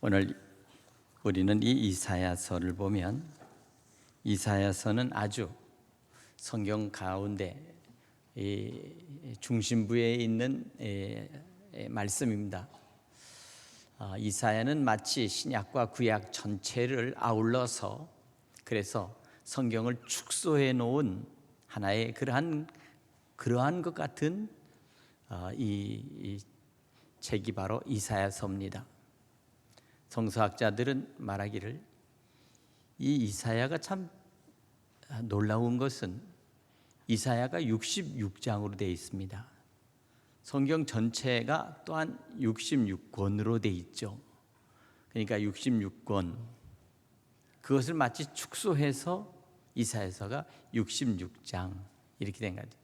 오늘 우리는 이 이사야서를 보면 이사야서는 아주 성경 가운데 중심부에 있는 말씀입니다. 이사야는 마치 신약과 구약 전체를 아울러서 그래서 성경을 축소해 놓은 하나의 그러한 것 같은 이 책이 바로 이사야서입니다. 성서학자들은 말하기를 이 이사야가 참 놀라운 것은 이사야가 66장으로 되어 있습니다. 성경 전체가 또한 66권으로 되어 있죠. 그러니까 66권, 그것을 마치 축소해서 이사야서가 66장 이렇게 된 거죠.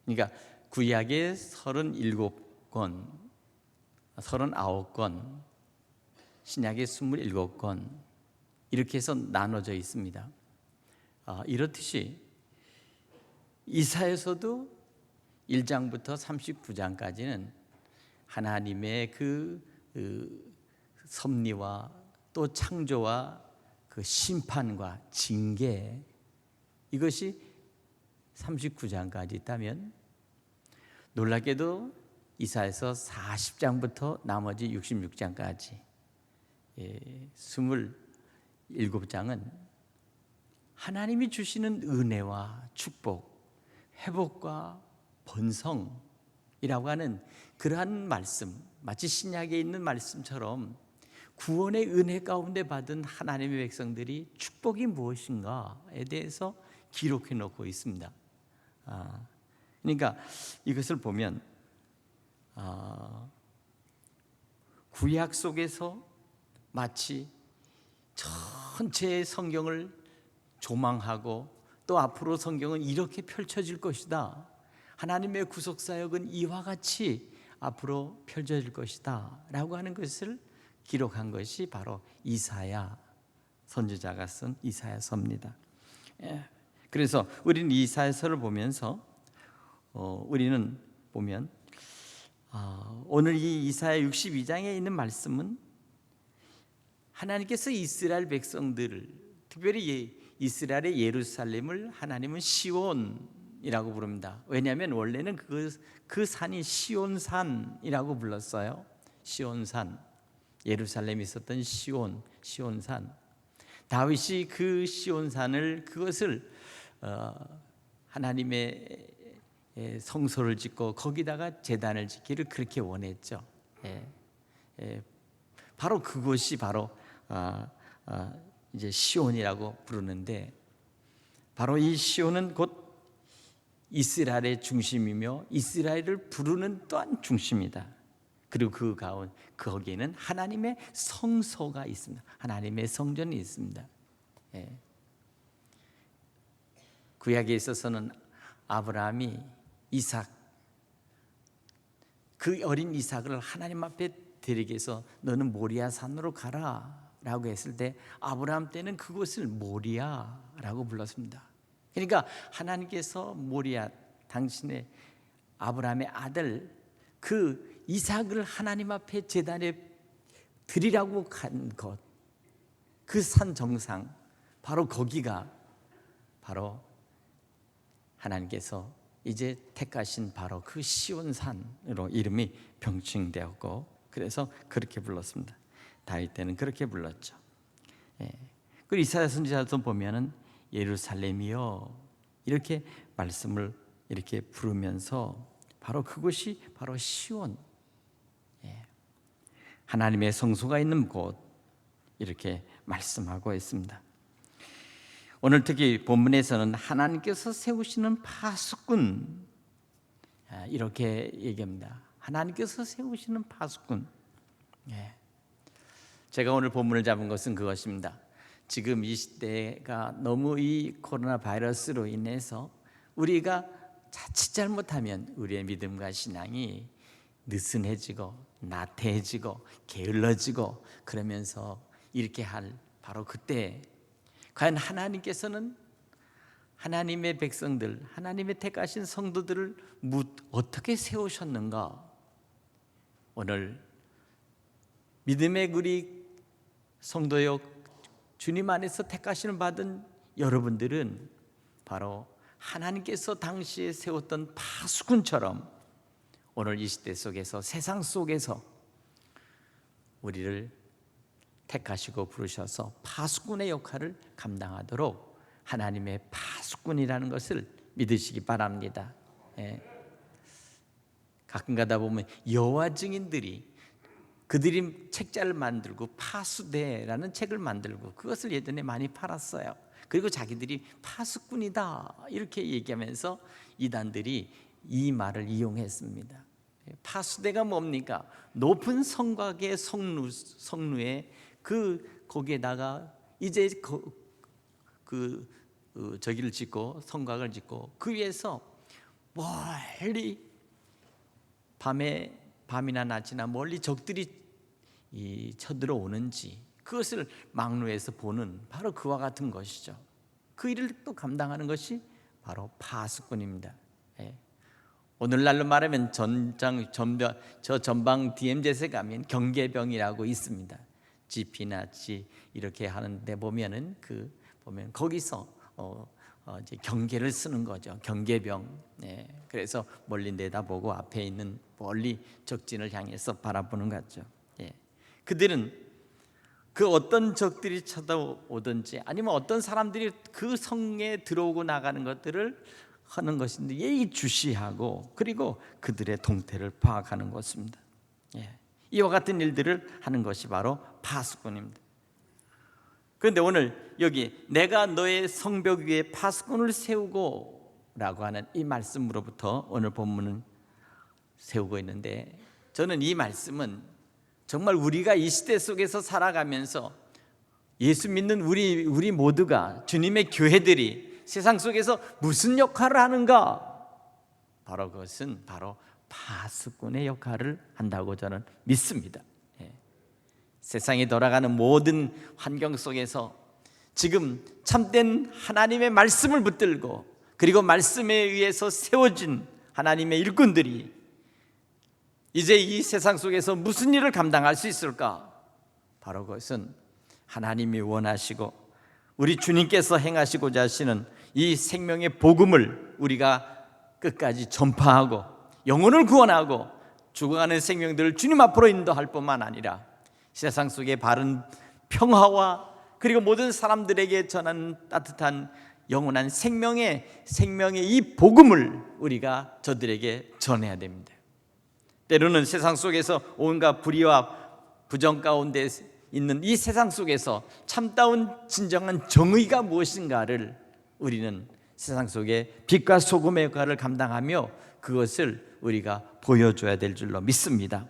그러니까 구약의 37권, 39권, 신약의 27권 이렇게 해서 나눠져 있습니다. 이렇듯이 이사야서도 1장부터 39장까지는 하나님의 그 섭리와 또 창조와 그 심판과 징계, 이것이 39장까지 있다면 놀랍게도 이사야서 40장부터 나머지 66장까지 27장은 하나님이 주시는 은혜와 축복, 회복과 번성이라고 하는 그러한 말씀, 마치 신약에 있는 말씀처럼 구원의 은혜 가운데 받은 하나님의 백성들이 축복이 무엇인가에 대해서 기록해 놓고 있습니다. 그러니까 이것을 보면 구약 속에서 마치 전체의 성경을 조망하고 또 앞으로 성경은 이렇게 펼쳐질 것이다, 하나님의 구속사역은 이와 같이 앞으로 펼쳐질 것이다 라고 하는 것을 기록한 것이 바로 이사야 선지자가 쓴 이사야서입니다. 그래서 우리는 이사야서를 보면서 우리는 보면 오늘 이 이사야 62장에 있는 말씀은 하나님께서 이스라엘 백성들을, 특별히 이스라엘의 예루살렘을 하나님은 시온이라고 부릅니다. 왜냐하면 원래는 그 산이 시온산이라고 불렀어요. 시온산, 예루살렘이 있었던 시온산. 다윗이 그 시온산을, 그것을 하나님의 성소를 짓고 거기다가 제단을 짓기를 그렇게 원했죠. 바로 그것이 바로 이제 시온이라고 부르는데, 바로 이 시온은 곧 이스라엘의 중심이며 이스라엘을 부르는 또한 중심이다. 그리고 그 가운데 거기에는 하나님의 성소가 있습니다. 하나님의 성전이 있습니다. 구약에 있어서는 아브라함이 이삭, 그 어린 이삭을 하나님 앞에 드리기 위해서 너는 모리아 산으로 가라 라고 했을 때 아브라함 때는 그곳을 모리아라고 불렀습니다. 그러니까 하나님께서 모리아, 당신의 아브라함의 아들 그 이삭을 하나님 앞에 제단에 드리라고 간 것, 그 산 정상, 바로 거기가 바로 하나님께서 이제 택하신 바로 그 시온산으로 이름이 병칭되었고, 그래서 그렇게 불렀습니다. 다윗 때는 그렇게 불렀죠. 그 이사야 선지자도 보면은 예루살렘이여 이렇게 말씀을 이렇게 부르면서 바로 그곳이 바로 시온, 하나님의 성소가 있는 곳 이렇게 말씀하고 있습니다. 오늘 특히 본문에서는 하나님께서 세우시는 파수꾼 이렇게 얘기합니다. 하나님께서 세우시는 파수꾼. 제가 오늘 본문을 잡은 것은 그것입니다. 지금 이 시대가 너무 이 코로나 바이러스로 인해서 우리가 자칫 잘못하면 우리의 믿음과 신앙이 느슨해지고 나태해지고 게을러지고 그러면서 이렇게 할 바로 그때 과연 하나님께서는 하나님의 백성들, 하나님의 택하신 성도들을 어떻게 세우셨는가? 오늘 믿음의 우리 성도여, 주님 안에서 택하시는 받은 여러분들은 바로 하나님께서 당시에 세웠던 파수꾼처럼 오늘 이 시대 속에서, 세상 속에서 우리를 택하시고 부르셔서 파수꾼의 역할을 감당하도록 하나님의 파수꾼이라는 것을 믿으시기 바랍니다. 가끔 가다 보면 여호와 증인들이 그들이 책자를 만들고 파수대라는 책을 만들고 그것을 예전에 많이 팔았어요. 그리고 자기들이 파수꾼이다 이렇게 얘기하면서 이단들이 이 말을 이용했습니다. 파수대가 뭡니까? 높은 성곽의 성루에 거기에다가 이제 저기를 짓고 성곽을 짓고 그 위에서 멀리 밤이나 낮이나 멀리 적들이 쳐들어오는지 그것을 막루에서 보는 바로 그와 같은 것이죠. 그 일을 또 감당하는 것이 바로 파수꾼입니다. 오늘날로 말하면 전방 DMZ에 가면 경계병이라고 있습니다. GP나 G 이렇게 하는데 보면 거기서 이제 경계를 쓰는 거죠. 경계병. 그래서 멀리 내다보고 앞에 있는 멀리 적진을 향해서 바라보는 거죠. 그들은 그 어떤 적들이 쳐다오든지 아니면 어떤 사람들이 그 성에 들어오고 나가는 것들을 하는 것인데 예의주시하고 그리고 그들의 동태를 파악하는 것입니다. 이와 같은 일들을 하는 것이 바로 파수꾼입니다. 그런데 오늘 여기 내가 너의 성벽 위에 파수꾼을 세우고 라고 하는 이 말씀으로부터 오늘 본문은 세우고 있는데, 저는 이 말씀은 정말 우리가 이 시대 속에서 살아가면서 예수 믿는 우리 모두가, 주님의 교회들이 세상 속에서 무슨 역할을 하는가? 바로 그것은 바로 파수꾼의 역할을 한다고 저는 믿습니다. 세상이 돌아가는 모든 환경 속에서 지금 참된 하나님의 말씀을 붙들고 그리고 말씀에 의해서 세워진 하나님의 일꾼들이 이제 이 세상 속에서 무슨 일을 감당할 수 있을까? 바로 그것은 하나님이 원하시고 우리 주님께서 행하시고자 하시는 이 생명의 복음을 우리가 끝까지 전파하고 영혼을 구원하고 죽어가는 생명들을 주님 앞으로 인도할 뿐만 아니라 세상 속의 바른 평화와 그리고 모든 사람들에게 전하는 따뜻한 영원한 생명의 이 복음을 우리가 저들에게 전해야 됩니다. 때로는 세상 속에서 온갖 불의와 부정 가운데 있는 이 세상 속에서 참다운 진정한 정의가 무엇인가를 우리는 세상 속에 빛과 소금의 역할을 감당하며 그것을 우리가 보여줘야 될 줄로 믿습니다.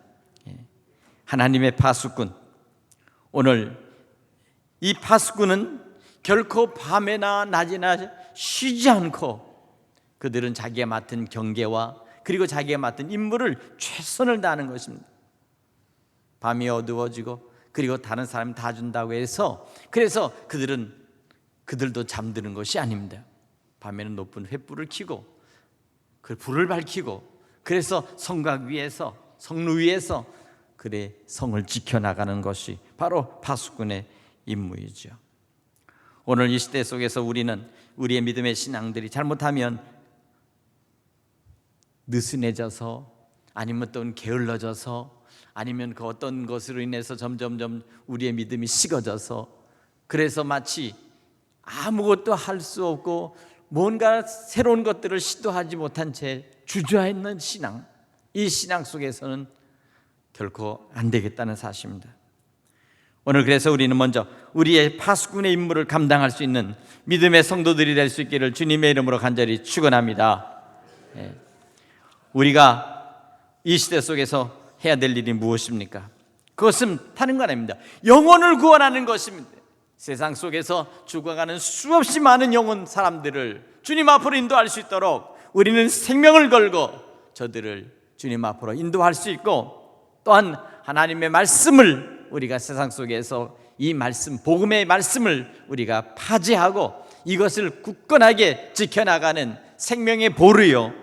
하나님의 파수꾼, 오늘 이 파수꾼은 결코 밤에나 낮이나 쉬지 않고 그들은 자기가 맡은 경계와 그리고 자기가 맡은 임무를 최선을 다하는 것입니다. 밤이 어두워지고 그리고 다른 사람이 다 준다고 해서 그래서 그들도 잠드는 것이 아닙니다. 밤에는 높은 횃불을 켜고 그 불을 밝히고 그래서 성곽 위에서 성루 위에서 그의 성을 지켜나가는 것이 바로 파수꾼의 임무이죠. 오늘 이 시대 속에서 우리는 우리의 믿음의 신앙들이 잘못하면 느슨해져서 아니면 또 게을러져서 아니면 그 어떤 것으로 인해서 점점점 우리의 믿음이 식어져서 그래서 마치 아무것도 할 수 없고 뭔가 새로운 것들을 시도하지 못한 채 주저앉는 신앙, 이 신앙 속에서는 결코 안 되겠다는 사실입니다. 오늘 그래서 우리는 먼저 우리의 파수꾼의 임무를 감당할 수 있는 믿음의 성도들이 될 수 있기를 주님의 이름으로 간절히 축원합니다. 우리가 이 시대 속에서 해야 될 일이 무엇입니까? 그것은 다른 건 아닙니다. 영혼을 구원하는 것입니다. 세상 속에서 죽어가는 수없이 많은 영혼 사람들을 주님 앞으로 인도할 수 있도록 우리는 생명을 걸고 저들을 주님 앞으로 인도할 수 있고, 또한 하나님의 말씀을 우리가 세상 속에서 이 말씀, 복음의 말씀을 우리가 파지하고 이것을 굳건하게 지켜나가는 생명의 보루요,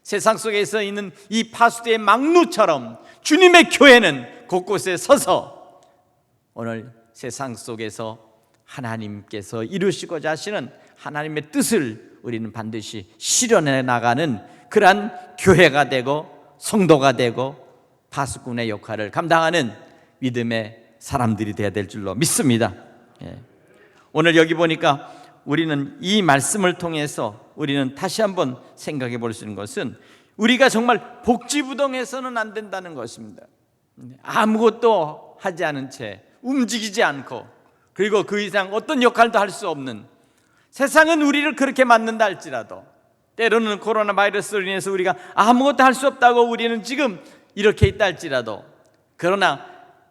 세상 속에서 있는 이 파수대의 막루처럼 주님의 교회는 곳곳에 서서 오늘 세상 속에서 하나님께서 이루시고자 하시는 하나님의 뜻을 우리는 반드시 실현해 나가는 그러한 교회가 되고 성도가 되고 파수꾼의 역할을 감당하는 믿음의 사람들이 되어야 될 줄로 믿습니다. 오늘 여기 보니까 우리는 이 말씀을 통해서 우리는 다시 한번 생각해 볼 수 있는 것은 우리가 정말 복지부동해서는 안 된다는 것입니다. 아무것도 하지 않은 채 움직이지 않고 그리고 그 이상 어떤 역할도 할 수 없는, 세상은 우리를 그렇게 만든다 할지라도 때로는 코로나 바이러스로 인해서 우리가 아무것도 할 수 없다고 우리는 지금 이렇게 있다 할지라도, 그러나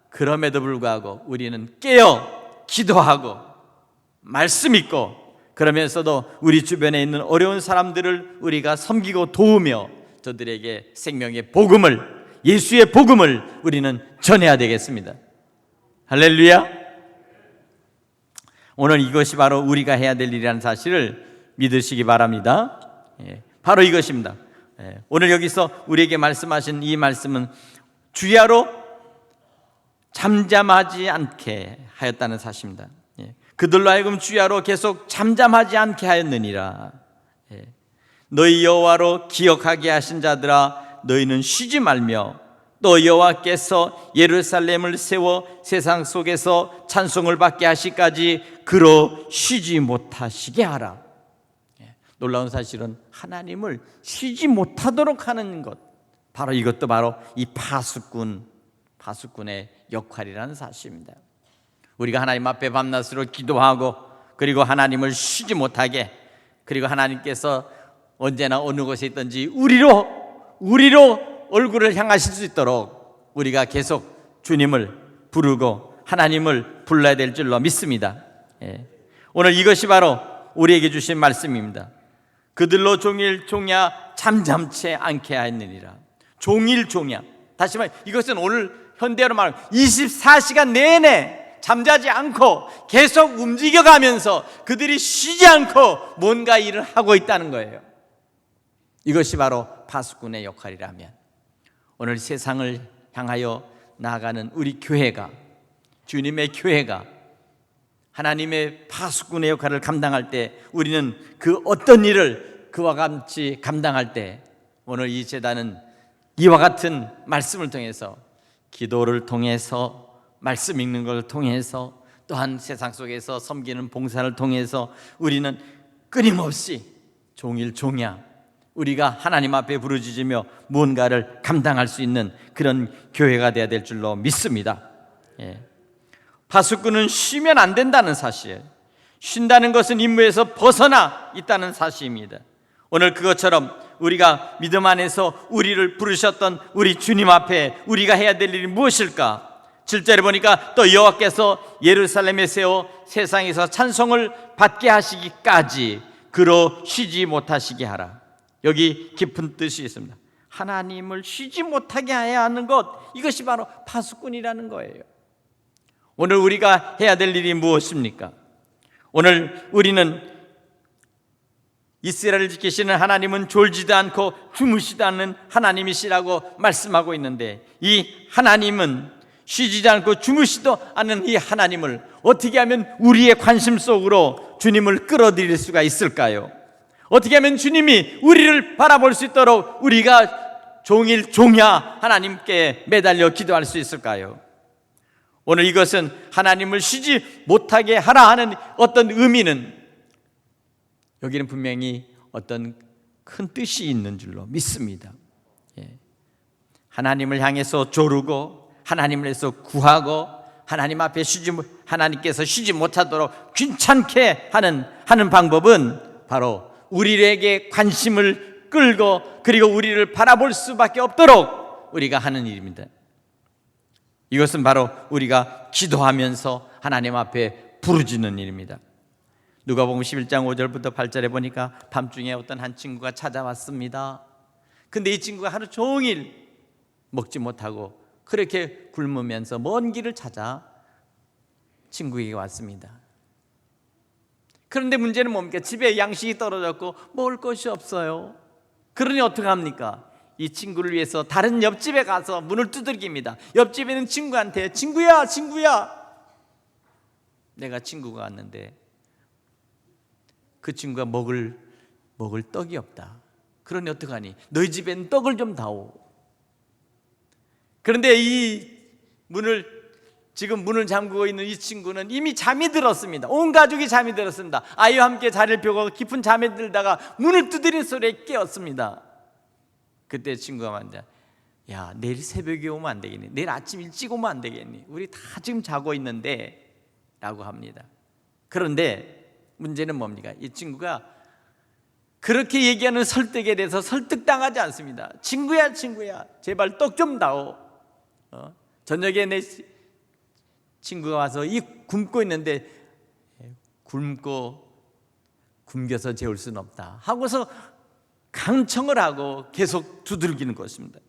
그럼에도 불구하고 우리는 깨어 기도하고 말씀 읽고 그러면서도 우리 주변에 있는 어려운 사람들을 우리가 섬기고 도우며 저들에게 생명의 복음을, 예수의 복음을 우리는 전해야 되겠습니다. 할렐루야. 오늘 이것이 바로 우리가 해야 될 일이라는 사실을 믿으시기 바랍니다. 바로 이것입니다. 오늘 여기서 우리에게 말씀하신 이 말씀은 주야로 잠잠하지 않게 하였다는 사실입니다. 그들로 하여금 주야로 계속 잠잠하지 않게 하였느니라. 너희 여호와로 기억하게 하신 자들아, 너희는 쉬지 말며 또 여호와께서 예루살렘을 세워 세상 속에서 찬송을 받게 하시까지 그로 쉬지 못하시게 하라. 놀라운 사실은 하나님을 쉬지 못하도록 하는 것, 바로 이것도 바로 이 파수꾼의 역할이라는 사실입니다. 우리가 하나님 앞에 밤낮으로 기도하고 그리고 하나님을 쉬지 못하게, 그리고 하나님께서 언제나 어느 곳에 있든지 우리로 얼굴을 향하실 수 있도록 우리가 계속 주님을 부르고 하나님을 불러야 될 줄로 믿습니다. 오늘 이것이 바로 우리에게 주신 말씀입니다. 그들로 종일 종야 잠잠치 않게 하였느니라. 종일 종야, 다시 말해 이것은 오늘 현대어로 말하면 24시간 내내 잠자지 않고 계속 움직여가면서 그들이 쉬지 않고 뭔가 일을 하고 있다는 거예요. 이것이 바로 파수꾼의 역할이라면 오늘 세상을 향하여 나아가는 우리 교회가, 주님의 교회가 하나님의 파수꾼의 역할을 감당할 때, 우리는 그 어떤 일을 그와 같이 감당할 때 오늘 이 제단은 이와 같은 말씀을 통해서, 기도를 통해서, 말씀 읽는 걸 통해서, 또한 세상 속에서 섬기는 봉사를 통해서 우리는 끊임없이 종일 종야 우리가 하나님 앞에 부르짖으며 무언가를 감당할 수 있는 그런 교회가 되어야 될 줄로 믿습니다. 파수꾼은 쉬면 안 된다는 사실, 쉰다는 것은 임무에서 벗어나 있다는 사실입니다. 오늘 그것처럼 우리가 믿음 안에서 우리를 부르셨던 우리 주님 앞에 우리가 해야 될 일이 무엇일까? 7절에 보니까 또 여호와께서 예루살렘에 세워 세상에서 찬송을 받게 하시기까지 그로 쉬지 못하시게 하라. 여기 깊은 뜻이 있습니다. 하나님을 쉬지 못하게 해야 하는 것, 이것이 바로 파수꾼이라는 거예요. 오늘 우리가 해야 될 일이 무엇입니까? 오늘 우리는 이스라엘을 지키시는 하나님은 졸지도 않고 주무시도 않는 하나님이시라고 말씀하고 있는데, 이 하나님은 쉬지도 않고 주무시도 않는 이 하나님을 어떻게 하면 우리의 관심 속으로 주님을 끌어들일 수가 있을까요? 어떻게 하면 주님이 우리를 바라볼 수 있도록 우리가 종일 종야 하나님께 매달려 기도할 수 있을까요? 오늘 이것은 하나님을 쉬지 못하게 하라 하는 어떤 의미는, 여기는 분명히 어떤 큰 뜻이 있는 줄로 믿습니다. 하나님을 향해서 조르고 하나님을 해서 구하고 하나님 앞에 하나님께서 쉬지 못하도록 귀찮게 하는 방법은 바로 우리에게 관심을 끌고 그리고 우리를 바라볼 수밖에 없도록 우리가 하는 일입니다. 이것은 바로 우리가 기도하면서 하나님 앞에 부르짖는 일입니다. 누가복음 11장 5절부터 8절에 보니까 밤중에 어떤 한 친구가 찾아왔습니다. 근데 이 친구가 하루 종일 먹지 못하고 그렇게 굶으면서 먼 길을 찾아 친구에게 왔습니다. 그런데 문제는 뭡니까? 집에 양식이 떨어졌고 먹을 것이 없어요. 그러니 어떡합니까? 이 친구를 위해서 다른 옆집에 가서 문을 두들깁니다. 옆집에 있는 친구한테 친구야 내가 친구가 왔는데 그 친구가 먹을 떡이 없다. 그러니 어떡하니? 너희 집엔 떡을 좀 다오. 그런데 지금 문을 잠그고 있는 이 친구는 이미 잠이 들었습니다. 온 가족이 잠이 들었습니다. 아이와 함께 자리를 펴고 깊은 잠에 들다가 문을 두드리는 소리에 깨었습니다. 그때 친구가 말한다. 야, 내일 새벽에 오면 안 되겠니? 내일 아침 일찍 오면 안 되겠니? 우리 다 지금 자고 있는데 라고 합니다. 그런데 문제는 뭡니까? 이 친구가 그렇게 얘기하는 설득에 대해서 설득당하지 않습니다. 친구야 제발 떡 좀 다오. 저녁에 내 친구가 와서 굶고 있는데 굶겨서 재울 수는 없다 하고서 강청을 하고 계속 두들기는 것입니다.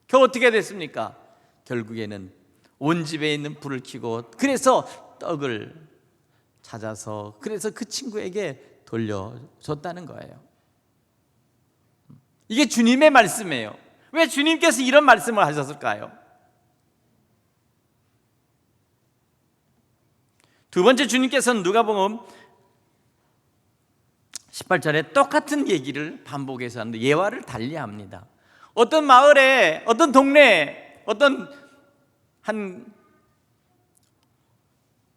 결국 어떻게 됐습니까? 결국에는 온 집에 있는 불을 켜고 그래서 떡을 찾아서 그래서 그 친구에게 돌려줬다는 거예요. 이게 주님의 말씀이에요. 왜 주님께서 이런 말씀을 하셨을까요? 두 번째, 주님께서는 누가복음 18절에 똑같은 얘기를 반복해서 하는데 예화를 달리합니다. 어떤 마을에, 어떤 동네에 어떤 한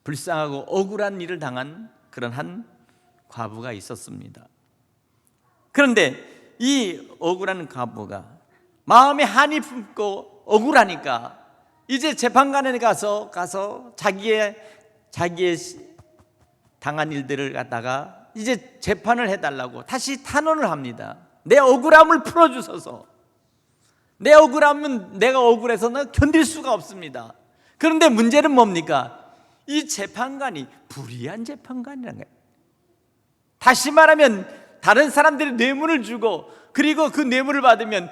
불쌍하고 억울한 일을 당한 그런 한 과부가 있었습니다. 그런데 이 억울한 과부가 마음에 한이 품고 억울하니까 이제 재판관에 가서 자기의 당한 일들을 갖다가 이제 재판을 해달라고 다시 탄원을 합니다. 내 억울함을 풀어주소서. 내 억울함은 내가 억울해서는 견딜 수가 없습니다. 그런데 문제는 뭡니까? 이 재판관이 불의한 재판관이라는 거예요. 다시 말하면 다른 사람들이 뇌물을 주고 그리고 그 뇌물을 받으면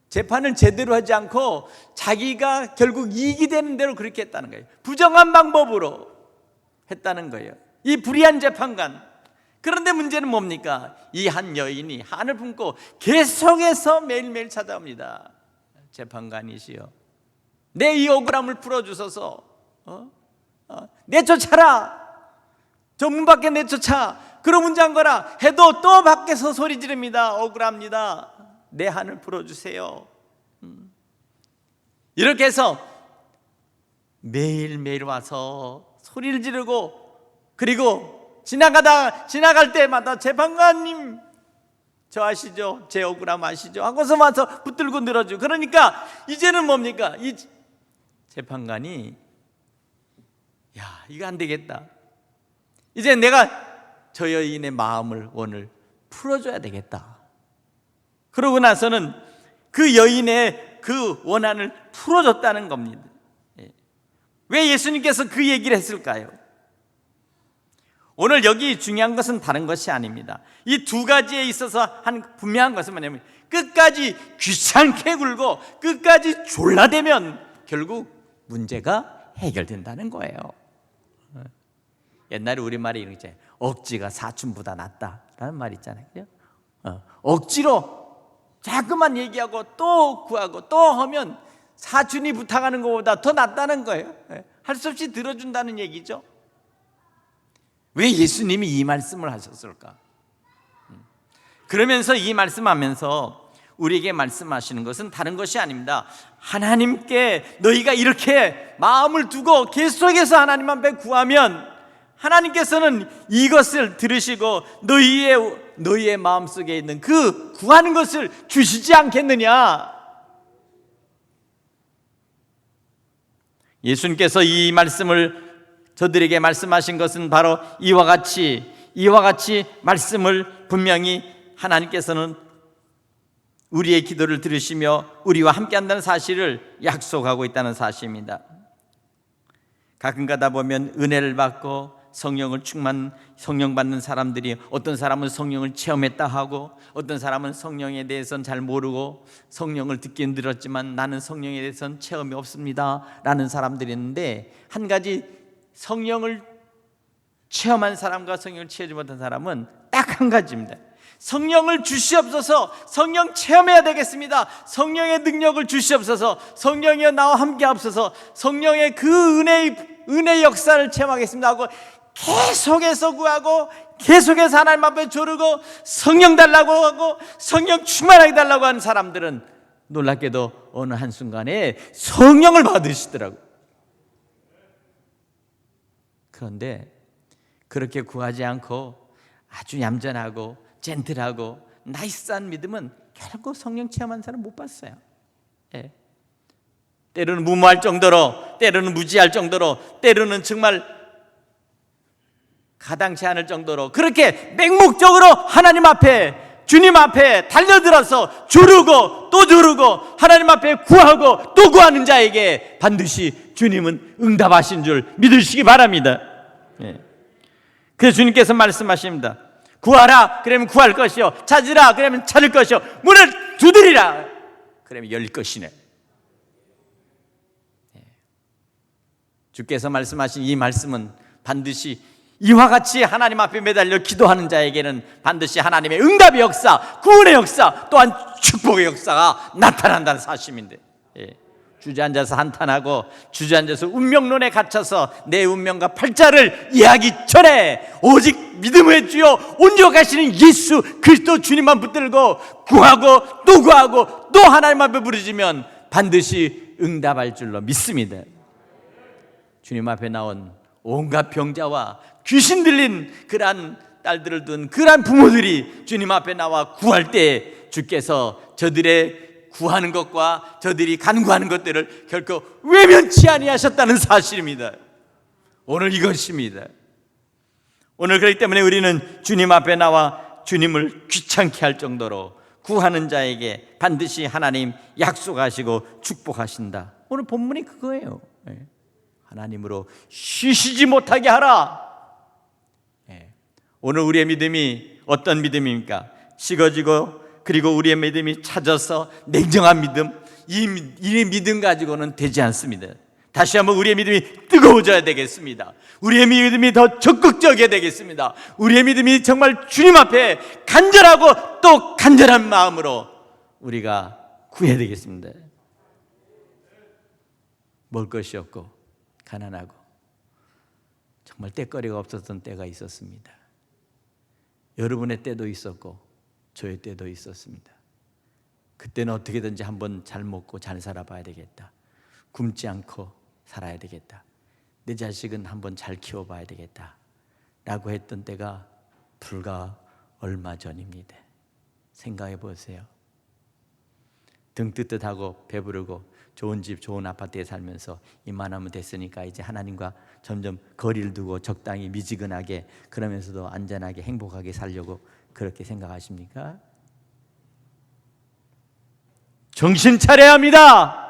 재판을 제대로 하지 않고 자기가 결국 이익이 되는 대로 그렇게 했다는 거예요. 부정한 방법으로 했다는 거예요. 이 불의한 재판관. 그런데 문제는 뭡니까? 이 한 여인이 한을 품고 계속해서 매일매일 찾아옵니다. 재판관이시여, 내 이 억울함을 풀어주소서. 내쫓아라. 저 문 밖에 내쫓아. 그러면 잠거라 해도 또 밖에서 소리 지릅니다. 억울합니다. 내 한을 풀어주세요. 이렇게 해서 매일매일 와서 소리를 지르고 그리고 지나갈 때마다 재판관님 저 아시죠? 제 억울함 아시죠? 하고서 와서 붙들고 늘어지고. 그러니까 이제는 뭡니까? 이 재판관이 이거 안 되겠다. 이제 내가 저 여인의 마음을 오늘 풀어줘야 되겠다. 그러고 나서는 그 여인의 그 원한을 풀어줬다는 겁니다. 왜 예수님께서 그 얘기를 했을까요? 오늘 여기 중요한 것은 다른 것이 아닙니다. 이 두 가지에 있어서 한 분명한 것은 뭐냐면 끝까지 귀찮게 굴고 끝까지 졸라대면 결국 문제가 해결된다는 거예요. 옛날에 우리말에 이런 게 있잖아요. 억지가 사춘보다 낫다라는 말이 있잖아요. 그죠? 억지로 자꾸만 얘기하고 또 구하고 또 하면 사춘이 부탁하는 것보다 더 낫다는 거예요. 할 수 없이 들어준다는 얘기죠. 왜 예수님이 이 말씀을 하셨을까? 그러면서 이 말씀하면서 우리에게 말씀하시는 것은 다른 것이 아닙니다. 하나님께 너희가 이렇게 마음을 두고 계속해서 하나님 앞에 구하면 하나님께서는 이것을 들으시고 너희의 마음속에 있는 그 구하는 것을 주시지 않겠느냐? 예수님께서 이 말씀을 저들에게 말씀하신 것은 바로 이와 같이 말씀을 분명히 하나님께서는 우리의 기도를 들으시며 우리와 함께 한다는 사실을 약속하고 있다는 사실입니다. 가끔 가다 보면 은혜를 받고 성령 받는 사람들이 어떤 사람은 성령을 체험했다 하고 어떤 사람은 성령에 대해서는 잘 모르고 성령을 듣긴 들었지만 나는 성령에 대해서는 체험이 없습니다 라는 사람들이 있는데, 한 가지 성령을 체험한 사람과 성령을 체험하지 못한 사람은 딱 한 가지입니다. 성령을 주시옵소서. 성령 체험해야 되겠습니다. 성령의 능력을 주시옵소서. 성령이여 나와 함께 하옵소서. 성령의 그 은혜 역사를 체험하겠습니다 하고 계속해서 구하고 계속해서 하나님 앞에 조르고 성령 달라고 하고 성령 충만하게 달라고 하는 사람들은 놀랍게도 어느 한순간에 성령을 받으시더라고요. 그런데 그렇게 구하지 않고 아주 얌전하고 젠틀하고 나이스한 믿음은 결국 성령 체험한 사람 못 봤어요. 예. 때로는 무모할 정도로, 때로는 무지할 정도로, 때로는 정말 가당치 않을 정도로 그렇게 맹목적으로 하나님 앞에, 주님 앞에 달려들어서 조르고 또 조르고 하나님 앞에 구하고 또 구하는 자에게 반드시 주님은 응답하신 줄 믿으시기 바랍니다. 예. 그래서 주님께서 말씀하십니다. 구하라 그러면 구할 것이요, 찾으라 그러면 찾을 것이요, 문을 두드리라 그러면 열릴 것이네. 주께서 말씀하신 이 말씀은 반드시 이와 같이 하나님 앞에 매달려 기도하는 자에게는 반드시 하나님의 응답의 역사, 구원의 역사, 또한 축복의 역사가 나타난다는 사실인데, 주저앉아서 한탄하고 주저앉아서 운명론에 갇혀서 내 운명과 팔자를 이해하기 전에 오직 믿음의 주여 온전하시는 예수 그리스도 주님만 붙들고 구하고 또 구하고 또 하나님 앞에 부르짖으면 반드시 응답할 줄로 믿습니다. 주님 앞에 나온 온갖 병자와 귀신 들린 그러한 딸들을 둔 그러한 부모들이 주님 앞에 나와 구할 때 주께서 저들의 구하는 것과 저들이 간구하는 것들을 결코 외면치 아니하셨다는 사실입니다. 오늘 이것입니다. 오늘 그렇기 때문에 우리는 주님 앞에 나와 주님을 귀찮게 할 정도로 구하는 자에게 반드시 하나님 약속하시고 축복하신다. 오늘 본문이 그거예요. 하나님으로 쉬시지 못하게 하라. 오늘 우리의 믿음이 어떤 믿음입니까? 식어지고 그리고 우리의 믿음이 차져서 냉정한 믿음, 이 믿음 가지고는 되지 않습니다. 다시 한번 우리의 믿음이 뜨거워져야 되겠습니다. 우리의 믿음이 더 적극적이어야 되겠습니다. 우리의 믿음이 정말 주님 앞에 간절하고 또 간절한 마음으로 우리가 구해야 되겠습니다. 먹을 것이 없고 가난하고 정말 때거리가 없었던 때가 있었습니다. 여러분의 때도 있었고 저의 때도 있었습니다. 그때는 어떻게든지 한번 잘 먹고 잘 살아봐야 되겠다. 굶지 않고 살아야 되겠다. 내 자식은 한번 잘 키워봐야 되겠다 라고 했던 때가 불과 얼마 전입니다. 생각해 보세요. 등 뜨뜻하고 배부르고 좋은 집 좋은 아파트에 살면서 이만하면 됐으니까 이제 하나님과 점점 거리를 두고 적당히 미지근하게 그러면서도 안전하게 행복하게 살려고 그렇게 생각하십니까? 정신 차려야 합니다.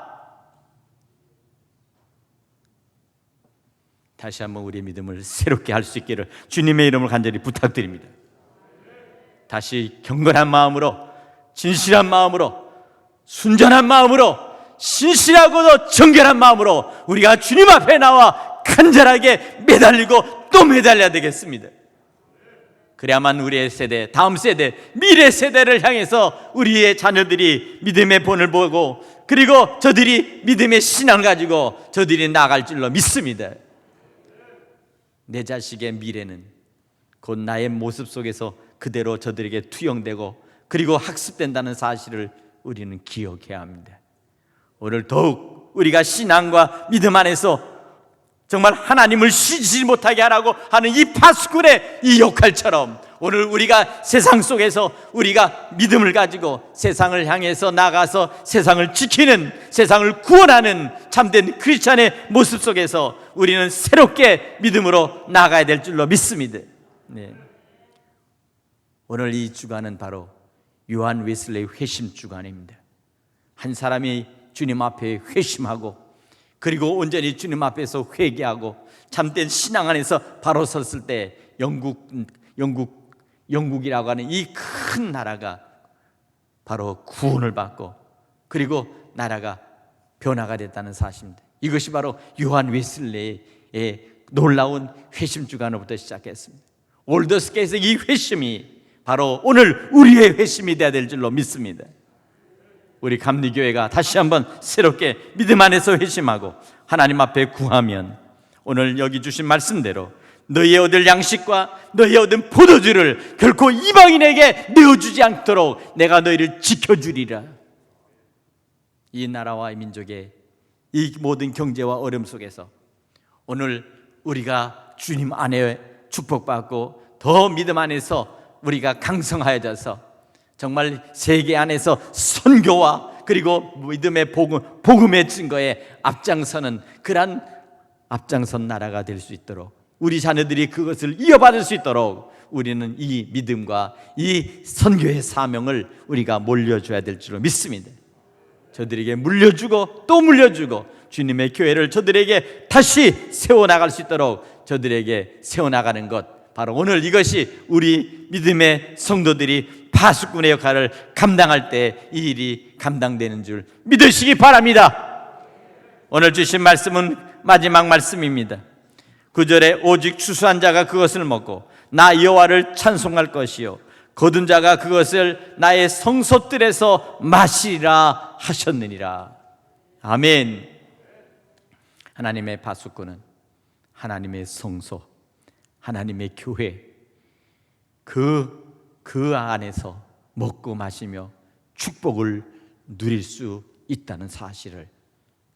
다시 한번 우리의 믿음을 새롭게 할 수 있기를 주님의 이름을 간절히 부탁드립니다. 다시 경건한 마음으로, 진실한 마음으로, 순전한 마음으로, 신실하고도 정결한 마음으로 우리가 주님 앞에 나와 간절하게 매달리고 또 매달려야 되겠습니다. 그래야만 우리의 세대, 다음 세대, 미래 세대를 향해서 우리의 자녀들이 믿음의 본을 보고 그리고 저들이 믿음의 신앙을 가지고 저들이 나아갈 줄로 믿습니다. 내 자식의 미래는 곧 나의 모습 속에서 그대로 저들에게 투영되고 그리고 학습된다는 사실을 우리는 기억해야 합니다. 오늘 더욱 우리가 신앙과 믿음 안에서 정말 하나님을 쉬지 못하게 하라고 하는 이 파수꾼의 이 역할처럼 오늘 우리가 세상 속에서 우리가 믿음을 가지고 세상을 향해서 나가서 세상을 지키는, 세상을 구원하는 참된 크리스찬의 모습 속에서 우리는 새롭게 믿음으로 나가야 될 줄로 믿습니다. 네. 오늘 이 주간은 바로 요한 웨슬레이 회심 주간입니다. 한 사람이 주님 앞에 회심하고 그리고 온전히 주님 앞에서 회개하고 참된 신앙 안에서 바로 섰을 때 영국이라고 하는 이 큰 나라가 바로 구원을 받고 그리고 나라가 변화가 됐다는 사실입니다. 이것이 바로 요한 웨슬레이의 놀라운 회심 주간으로부터 시작했습니다. 올더스께서 이 회심이 바로 오늘 우리의 회심이 되어야 될 줄로 믿습니다. 우리 감리교회가 다시 한번 새롭게 믿음 안에서 회심하고 하나님 앞에 구하면 오늘 여기 주신 말씀대로 너희의 얻을 양식과 너희의 얻은 포도주를 결코 이방인에게 내어주지 않도록 내가 너희를 지켜주리라. 이 나라와 이 민족의 이 모든 경제와 어려움 속에서 오늘 우리가 주님 안에 축복받고 더 믿음 안에서 우리가 강성하여져서 정말 세계 안에서 선교와 그리고 믿음의 복음의 증거에 앞장서는 그러한 앞장선 나라가 될 수 있도록, 우리 자녀들이 그것을 이어받을 수 있도록 우리는 이 믿음과 이 선교의 사명을 우리가 물려줘야 될 줄로 믿습니다. 저들에게 물려주고 또 물려주고 주님의 교회를 저들에게 다시 세워나갈 수 있도록 저들에게 세워나가는 것, 바로 오늘 이것이 우리 믿음의 성도들이 파수꾼의 역할을 감당할 때 이 일이 감당되는 줄 믿으시기 바랍니다. 오늘 주신 말씀은 마지막 말씀입니다. 9절에 오직 추수한 자가 그것을 먹고 나 여호와를 찬송할 것이요 거둔 자가 그것을 나의 성소들에서 마시리라 하셨느니라. 아멘. 하나님의 파수꾼은 하나님의 성소, 하나님의 교회, 그 안에서 먹고 마시며 축복을 누릴 수 있다는 사실을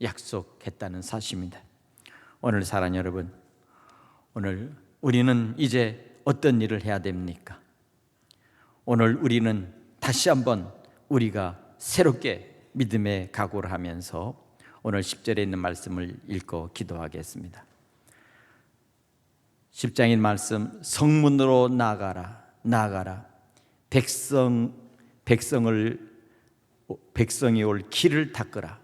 약속했다는 사실입니다. 오늘 사랑하는 여러분, 오늘 우리는 이제 어떤 일을 해야 됩니까? 오늘 우리는 다시 한번 우리가 새롭게 믿음의 각오를 하면서 오늘 10절에 있는 말씀을 읽고 기도하겠습니다. 10장인 말씀, 성문으로 나아가라. 백성이 올 길을 닦으라.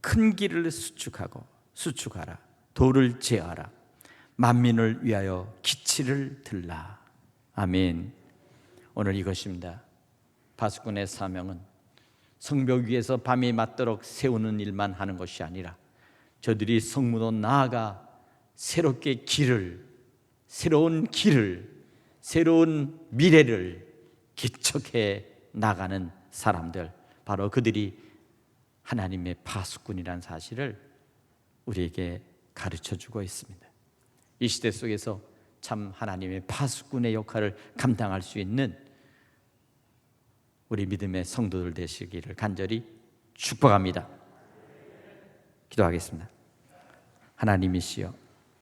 큰 길을 수축하라. 돌을 제하라. 만민을 위하여 기치를 들라. 아멘. 오늘 이것입니다. 파수꾼의 사명은 성벽 위에서 밤이 맞도록 세우는 일만 하는 것이 아니라 저들이 성문으로 나아가 새롭게 새로운 미래를 개척해 나가는 사람들, 바로 그들이 하나님의 파수꾼이라는 사실을 우리에게 가르쳐주고 있습니다. 이 시대 속에서 참 하나님의 파수꾼의 역할을 감당할 수 있는 우리 믿음의 성도들 되시기를 간절히 축복합니다. 기도하겠습니다. 하나님이시여,